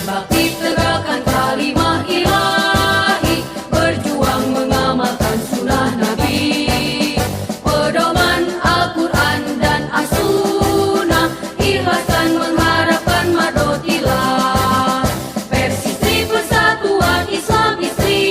berbakti tegakkan kalimah ilahi, berjuang mengamalkan sunnah Nabi, pedoman Al-Quran dan As-Sunnah, ikhlaskan mengharapkan madotilah. Persistri Persatuan Islam Istri,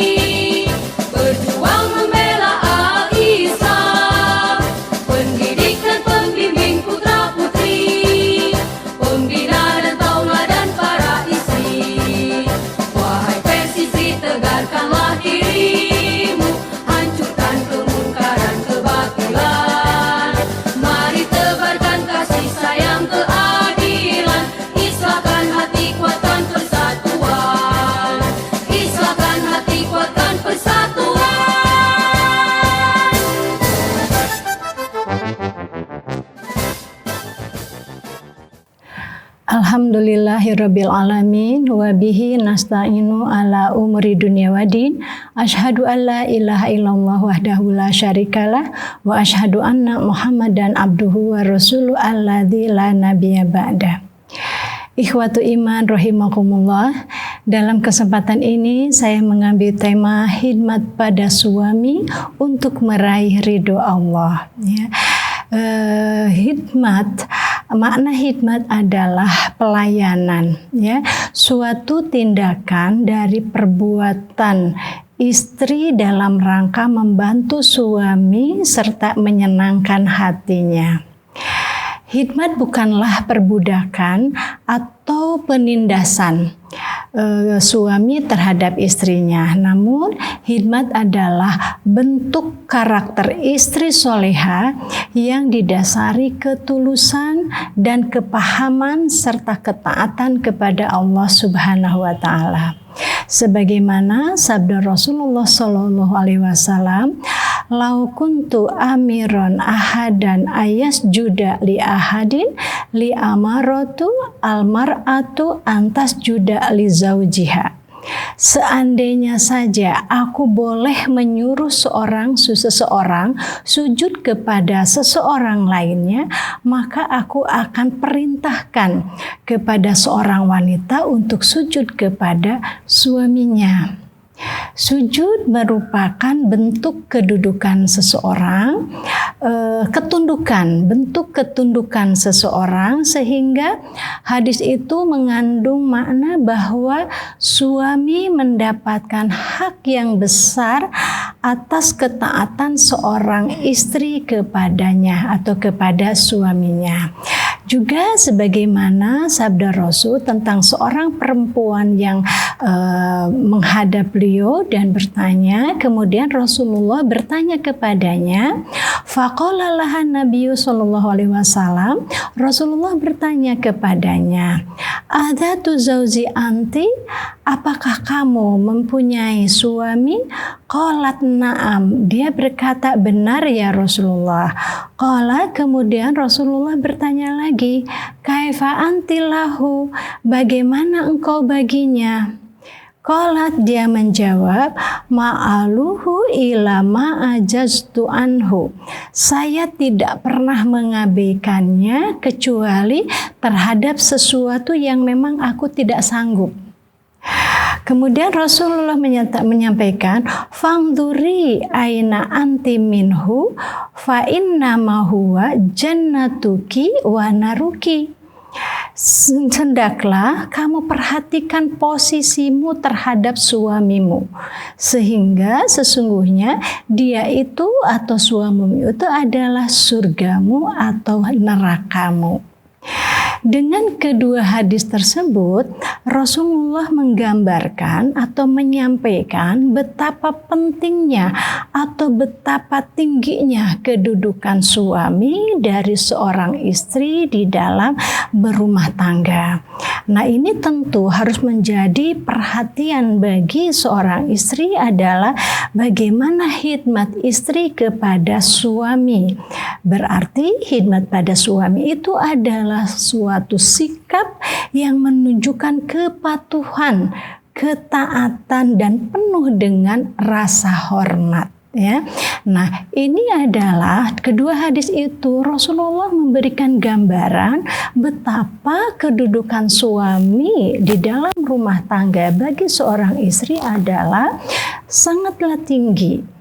berjuang membela Al-Islam, pendidik dan pembimbing putra putri, pembina dan tauladan para istri. Wahai Persistri, tegarkanlah dirimu, hancurkan kemungkaran kebatilan. Mari tebarkan kasih sayang keadilan, islahkan hati kuatkan persatuan, islahkan hati kuatkan persatuan. Alhamdulillahirabbil alamin wa bihi nasta'inu ala umuri dunya waddin. Asyhadu an la ilaha illallah wahdahu la syarikalah wa asyhadu anna Muhammadan abduhu wa rasuluhu alladzi la nabiyya ba'da. Ikhwatu iman rahimakumullah, dalam kesempatan ini saya mengambil tema khidmat pada suami untuk meraih ridho Allah. Makna khidmat adalah pelayanan, suatu tindakan dari perbuatan istri dalam rangka membantu suami serta menyenangkan hatinya. Khidmat bukanlah perbudakan atau penindasan suami terhadap istrinya, namun khidmat adalah bentuk karakter istri soleha yang didasari ketulusan dan kepahaman serta ketaatan kepada Allah Subhanahu wa Ta'ala. Sebagaimana sabda Rasulullah Shallallahu Alaihi Wasallam, "Lau kuntu amiron ahadan ayasjuda li ahadin li amaratu almar'atu antas juda li zaujiha." Seandainya saja aku boleh menyuruh seseorang sujud kepada seseorang lainnya, maka aku akan perintahkan kepada seorang wanita untuk sujud kepada suaminya. Sujud merupakan bentuk kedudukan seseorang, bentuk ketundukan seseorang, sehingga hadis itu mengandung makna bahwa suami mendapatkan hak yang besar atas ketaatan seorang istri kepadanya atau kepada suaminya. Juga sebagaimana sabda Rasul tentang seorang perempuan yang menghadap beliau dan bertanya, kemudian Rasulullah bertanya kepadanya, faqala lahan Nabiyyu sallallahu alaihi wasallam, Rasulullah bertanya kepadanya, "Adzatu zauji anti?" Apakah kamu mempunyai suami? Qalat na'am. Dia berkata, benar ya Rasulullah. Qala, kemudian Rasulullah bertanya lagi, kaifa anti lahu? Bagaimana engkau baginya? Qalat, dia menjawab, ma'aluhu ila ma'ajaztu anhu. Saya tidak pernah mengabaikannya kecuali terhadap sesuatu yang memang aku tidak sanggup. Kemudian Rasulullah menyampaikan, fangduri aina anti minhu fa inna ma huwa jannatuki wa naruki. Hendaklah kamu perhatikan posisimu terhadap suamimu, sehingga sesungguhnya dia itu atau suamimu itu adalah surgamu atau nerakamu. Dengan kedua hadis tersebut, Rasulullah menggambarkan atau menyampaikan betapa pentingnya atau betapa tingginya kedudukan suami dari seorang istri di dalam berumah tangga. Nah, ini tentu harus menjadi perhatian bagi seorang istri adalah bagaimana khidmat istri kepada suami. Berarti khidmat pada suami itu adalah suatu sikap yang menunjukkan kepatuhan, ketaatan, dan penuh dengan rasa hormat. ya. Nah, ini adalah kedua hadis itu Rasulullah memberikan gambaran betapa kedudukan suami di dalam rumah tangga bagi seorang istri adalah sangatlah tinggi.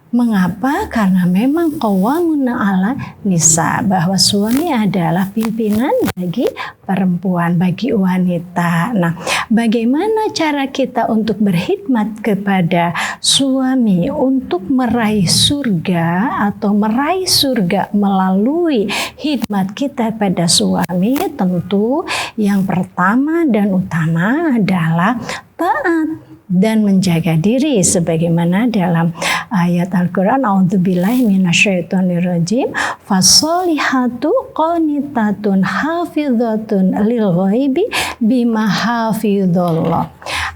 Mengapa? Karena memang qawwamuna 'ala nisa, bahwa suami adalah pimpinan bagi perempuan, bagi wanita. Nah, bagaimana cara kita untuk berkhidmat kepada suami untuk meraih surga atau meraih surga melalui khidmat kita pada suami? Tentu yang pertama dan utama adalah taat dan menjaga diri, sebagaimana dalam ayat Al-Quran, a'udzubillahi minasyaitonirrajim, fasolihatu qanitatun hafizatun lil ghaibi bima hafizallah.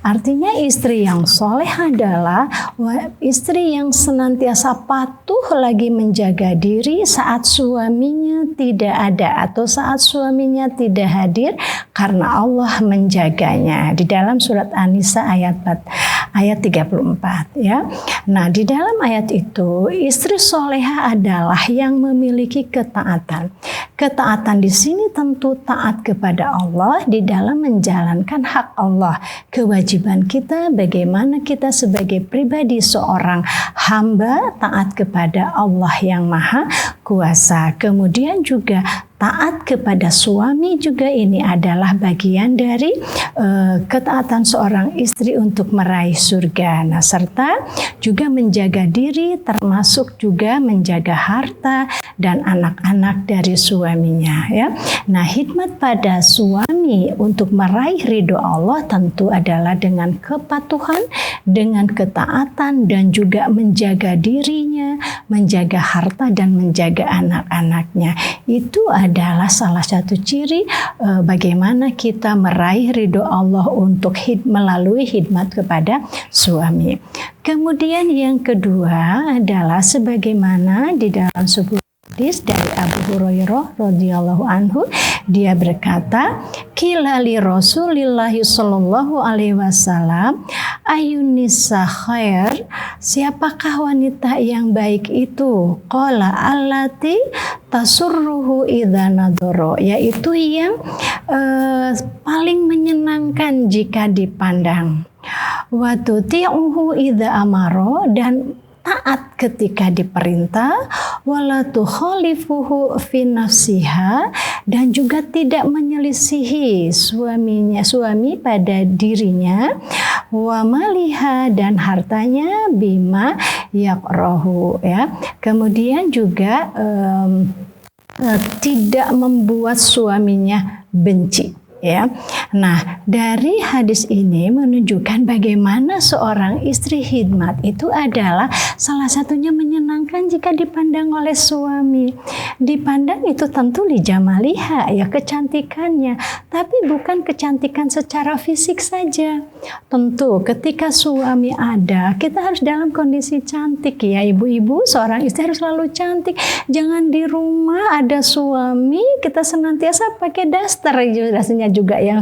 Artinya istri yang soleh adalah istri yang senantiasa patuh lagi menjaga diri saat suaminya tidak ada atau saat suaminya tidak hadir, karena Allah menjaganya. Di dalam surat An-Nisa ayat 34 ya. Nah, di dalam ayat itu istri soleha adalah yang memiliki ketaatan. Ketaatan di sini tentu taat kepada Allah di dalam menjalankan hak Allah. Kewajiban kita bagaimana kita sebagai pribadi seorang hamba taat kepada Allah yang Maha Kuasa. Kemudian juga taat kepada suami juga ini adalah bagian dari ketaatan seorang istri untuk meraih surga. Nah, serta juga menjaga diri, termasuk juga menjaga harta dan anak-anak dari suaminya ya. Nah, khidmat pada suami untuk meraih ridho Allah tentu adalah dengan kepatuhan, dengan ketaatan, dan juga menjaga dirinya, menjaga harta dan menjaga anak-anaknya. Itu adalah salah satu ciri bagaimana kita meraih ridho Allah untuk melalui khidmat kepada suami. Kemudian yang kedua adalah sebagaimana di dalam sebuah hadis dari Abu Hurairah radhiyallahu anhu, dia berkata, qila li Rasulillahi sallallahu alaihi wasallam, ayun nisa khair, siapakah wanita yang baik itu? Qala allati tasurruhu idza nadhara, yaitu yang paling menyenangkan jika dipandang. Wa tuti'uhu idza amara, dan taat ketika diperintah, wala tukhalifuhu fi nafsiha, dan juga tidak menyelisihi suami pada dirinya, wa maliha, dan hartanya, bima yakrahu ya. Kemudian juga tidak membuat suaminya benci ya. Nah, dari hadis ini menunjukkan bagaimana seorang istri khidmat itu adalah salah satunya menyenangkan jika dipandang oleh suami. Dipandang itu tentu li jamaliha ya, kecantikannya, tapi bukan kecantikan secara fisik saja. Tentu ketika suami ada, kita harus dalam kondisi cantik ya. Ibu-ibu, seorang istri harus selalu cantik. Jangan di rumah ada suami kita senantiasa pakai daster, rasanya juga yang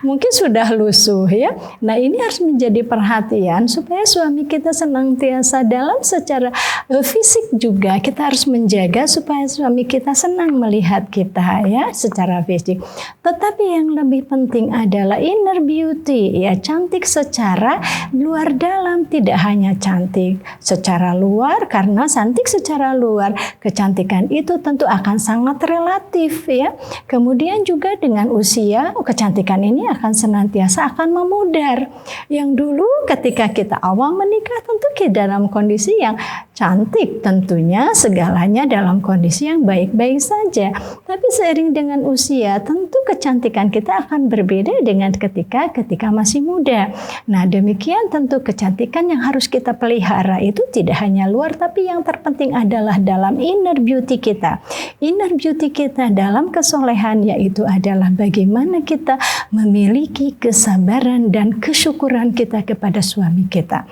mungkin sudah lusuh ya. Nah, ini harus menjadi perhatian supaya suami kita senantiasa dalam secara fisik juga kita harus menjaga supaya suami kita senang melihat kita ya secara fisik. Tetapi yang lebih penting adalah inner beauty ya, cantik secara luar dalam, tidak hanya cantik secara luar, karena cantik secara luar, kecantikan itu tentu akan sangat relatif ya. Kemudian juga dengan usia kecantikan ini akan senantiasa akan memudar. Yang dulu ketika kita awal menikah tentu kita dalam kondisi yang cantik, tentunya segalanya dalam kondisi yang baik-baik saja. Tapi seiring dengan usia tentu kecantikan kita akan berbeda dengan ketika masih muda. Nah, demikian tentu kecantikan yang harus kita pelihara itu tidak hanya luar, tapi yang terpenting adalah dalam inner beauty kita. Inner beauty kita dalam kesolehan yaitu adalah bagaimana kita memiliki kesabaran dan kesyukuran kita kepada suami kita.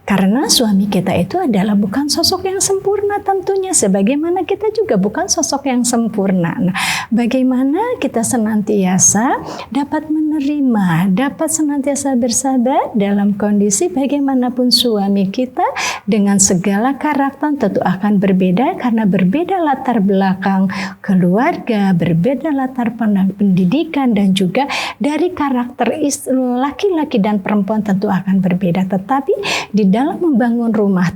Karena suami kita itu adalah bukan sosok yang sempurna tentunya, sebagaimana kita juga bukan sosok yang sempurna. Nah, bagaimana kita senantiasa dapat menerima, dapat senantiasa bersabar dalam kondisi bagaimanapun suami kita dengan segala karakter tentu akan berbeda karena berbeda latar belakang keluarga, berbeda latar pendidikan, dan juga dari karakter laki-laki dan perempuan tentu akan berbeda. Tetapi di dalam membangun rumah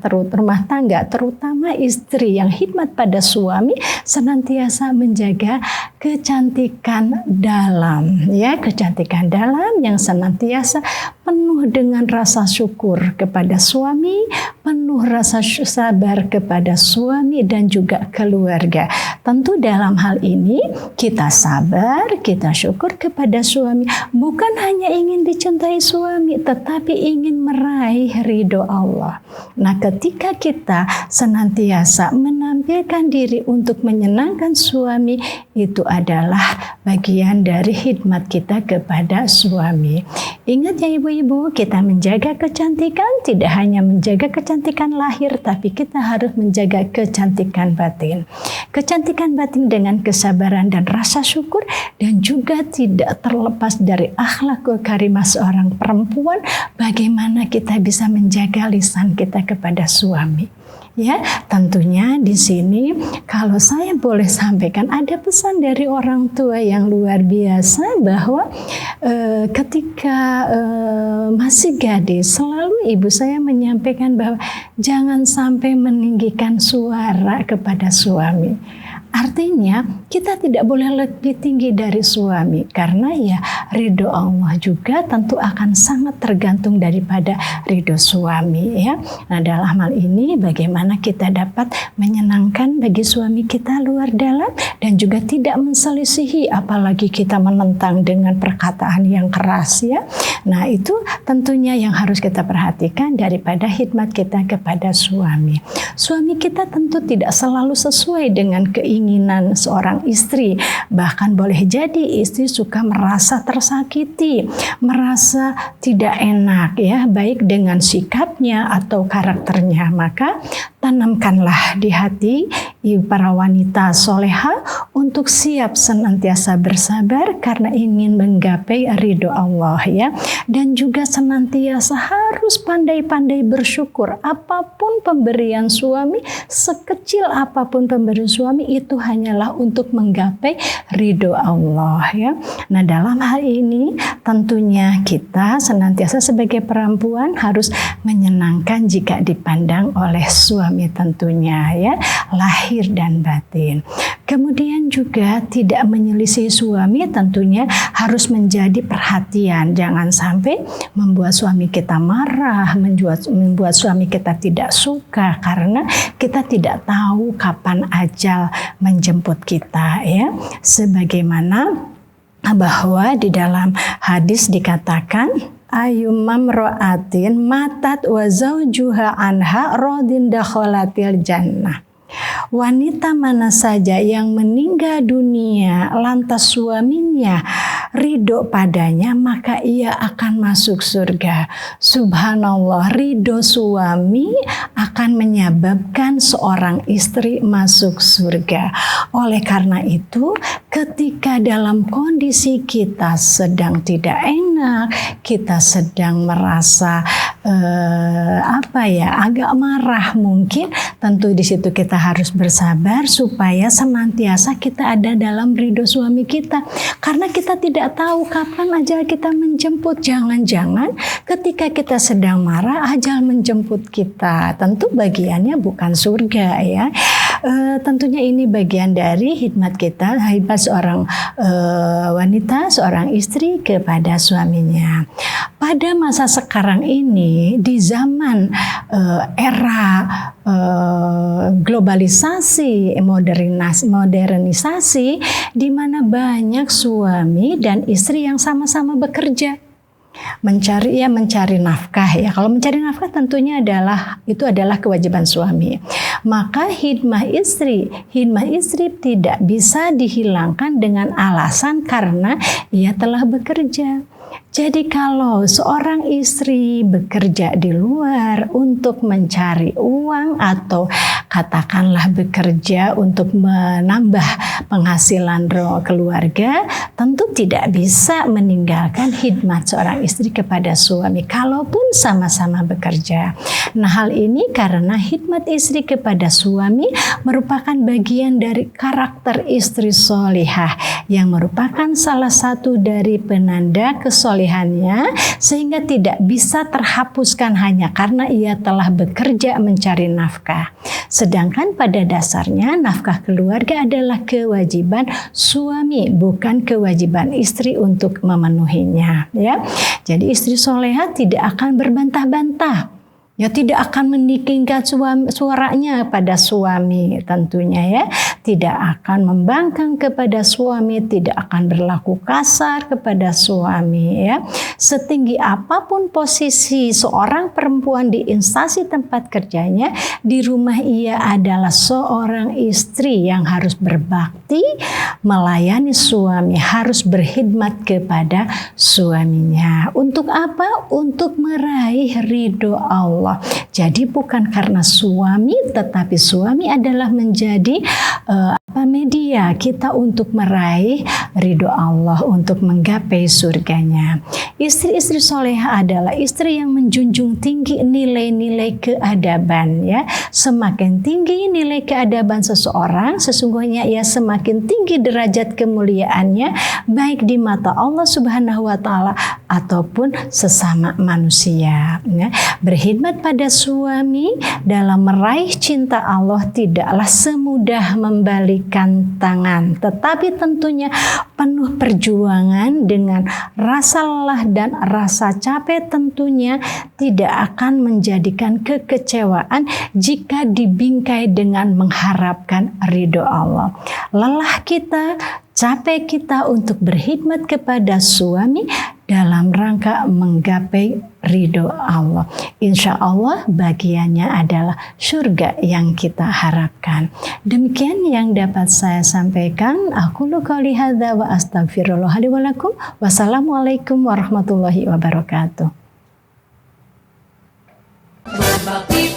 tangga, terutama istri yang khidmat pada suami, senantiasa menjaga kecantikan dalam, ya, kecantikan dalam yang senantiasa penuh dengan rasa syukur kepada suami, penuh rasa sabar kepada suami dan juga keluarga. Tentu dalam hal ini kita sabar, kita syukur kepada suami, bukan hanya ingin dicintai suami, tetapi ingin meraih ridho Allah. Nah, ketika kita senantiasa menampilkan diri untuk menyenangkan suami, itu adalah bagian dari khidmat kita kepada suami. Ingat ya ibu-ibu, kita menjaga kecantikan tidak hanya menjaga kecantikan lahir, tapi kita harus menjaga kecantikan batin. Kecantikan batin dengan kesabaran dan rasa syukur, dan juga tidak terlepas dari akhlakul karimah seorang perempuan, bagaimana kita bisa menjaga lisan kita kepada suami. Ya, tentunya di sini kalau saya boleh sampaikan ada pesan dari orang tua yang luar biasa bahwa ketika masih gadis selalu ibu saya menyampaikan bahwa jangan sampai meninggikan suara kepada suami. Artinya kita tidak boleh lebih tinggi dari suami, karena ya ridho Allah juga tentu akan sangat tergantung daripada ridho suami, ya. Nah, dalam hal ini bagaimana kita dapat menyenangkan bagi suami kita luar dalam dan juga tidak menselisihi, apalagi kita menentang dengan perkataan yang keras, ya. Nah, itu tentunya yang harus kita perhatikan daripada khidmat kita kepada suami. Suami kita tentu tidak selalu sesuai dengan keinginan seorang istri. Bahkan boleh jadi istri suka merasa tersakiti, merasa tidak enak, ya, baik dengan sikapnya atau karakternya. Maka tanamkanlah di hati para wanita soleha untuk siap senantiasa bersabar karena ingin menggapai ridho Allah, ya. Dan juga senantiasa harus pandai-pandai bersyukur. Apapun pemberian suami, sekecil apapun pemberian suami, itu hanyalah untuk menggapai ridho Allah, ya. Nah, dalam hal ini tentunya kita senantiasa sebagai perempuan harus menyenangkan jika dipandang oleh suami tentunya, ya, lahir dan batin. Kemudian juga tidak menyelisih suami tentunya harus menjadi perhatian. Jangan sampai membuat suami kita marah, membuat suami kita tidak suka karena kita tidak tahu kapan ajal menjemput kita, ya. Sebagaimana bahwa di dalam hadis dikatakan ayyumam ro'atin matat wa zawjuha anha radin dakhalatil jannah. Wanita mana saja yang meninggal dunia lantas suaminya ridho padanya, maka ia akan masuk surga. Subhanallah, ridho suami akan menyebabkan seorang istri masuk surga. Oleh karena itu, ketika dalam kondisi kita sedang tidak enak, kita sedang merasa agak marah mungkin, tentu di situ kita harus bersabar supaya senantiasa kita ada dalam ridho suami kita, karena kita tidak tahu kapan ajal kita menjemput. Jangan-jangan ketika kita sedang marah ajal menjemput kita, tentu bagiannya bukan surga, ya. Tentunya ini bagian dari khidmat kita, khidmat seorang wanita, seorang istri kepada suaminya. Pada masa sekarang ini, di zaman era globalisasi, modernisasi, di mana banyak suami dan istri yang sama-sama bekerja. Mencari nafkah, ya. Kalau mencari nafkah tentunya itu adalah kewajiban suami. Maka khidmah istri tidak bisa dihilangkan dengan alasan karena ia telah bekerja. Jadi kalau seorang istri bekerja di luar untuk mencari uang atau katakanlah bekerja untuk menambah penghasilan keluarga, tentu tidak bisa meninggalkan khidmat seorang istri kepada suami kalaupun sama-sama bekerja. Nah, hal ini karena khidmat istri kepada suami merupakan bagian dari karakter istri solihah yang merupakan salah satu dari penanda kesolehannya, sehingga tidak bisa terhapuskan hanya karena ia telah bekerja mencari nafkah. Sedangkan pada dasarnya nafkah keluarga adalah kewajiban suami, bukan kewajiban istri untuk memenuhinya, ya. Jadi istri solehah tidak akan berbantah-bantah, ya, tidak akan meninggikan suaranya pada suami tentunya, ya. Tidak akan membangkang kepada suami, tidak akan berlaku kasar kepada suami, ya. Setinggi apapun posisi seorang perempuan di instansi tempat kerjanya, di rumah ia adalah seorang istri yang harus berbakti, melayani suami, harus berkhidmat kepada suaminya. Untuk apa? Untuk meraih ridho Allah. Jadi bukan karena suami, tetapi suami adalah menjadi media kita untuk meraih ridho Allah, untuk menggapai surganya. Istri-istri solehah adalah istri yang menjunjung tinggi nilai-nilai keadaban, ya. Semakin tinggi nilai keadaban seseorang, sesungguhnya ia semakin tinggi derajat kemuliaannya, baik di mata Allah Subhanahu wa taala ataupun sesama manusia, ya. Berkhidmat pada suami dalam meraih cinta Allah tidaklah semudah membalikan tangan, tetapi tentunya penuh perjuangan dengan rasa lelah dan rasa capek, tentunya tidak akan menjadikan kekecewaan jika dibingkai dengan mengharapkan ridho Allah. Lelah kita, capek kita untuk berkhidmat kepada suami dalam rangka menggapai ridho Allah. Insya Allah bagiannya adalah surga yang kita harapkan. Demikian yang dapat saya sampaikan. Aku qouli hadza wa astaghfirullah li wa lakum. Wassalamualaikum warahmatullahi wabarakatuh. Berbakti